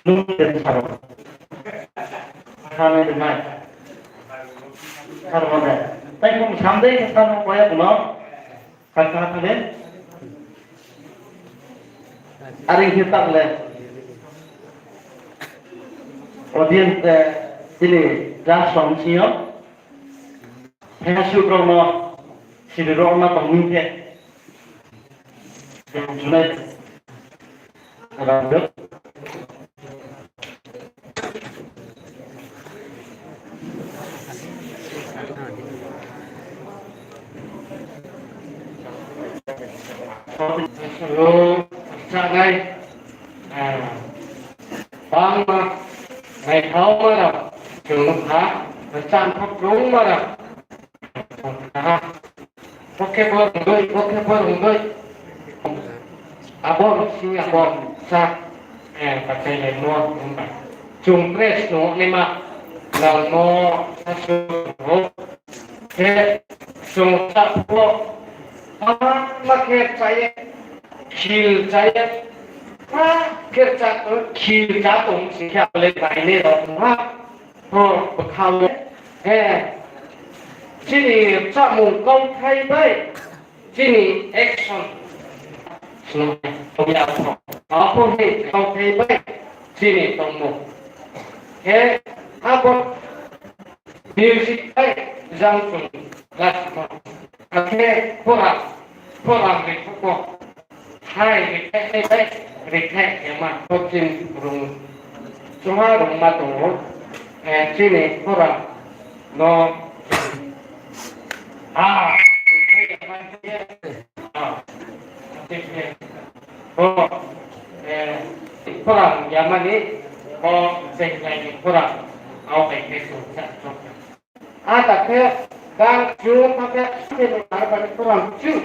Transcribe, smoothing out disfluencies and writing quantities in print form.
눈을 사람 사람의 말 사람의 tay không sắm đấy cái sao không quay của nó phải sao thế đấy anh hiện tại là ở điên thì ra sống chiếu hay siêu pro nó chỉ được rồi mà còn nguyên thế chúng này làm được sang đây bang mà ngày thấu mà đâu trường phá sang pháp đúng mà đâu có cái bơ người abon si abon sa pakai lemon jumpres no lima lao no sasu ke sung tapo maket saya kil saya kerja kil jatung siapa lebih ini dong bekal sini jamu công khai bay sini action không giao không không thì không khai bay sini tông một apa music bay giang sung last Orang itu hai rekai yang mah kokin rumah tu sini orang no orang zaman ni sebenarnya orang awak itu susah. Tapi kan cuma pakai sini ada orang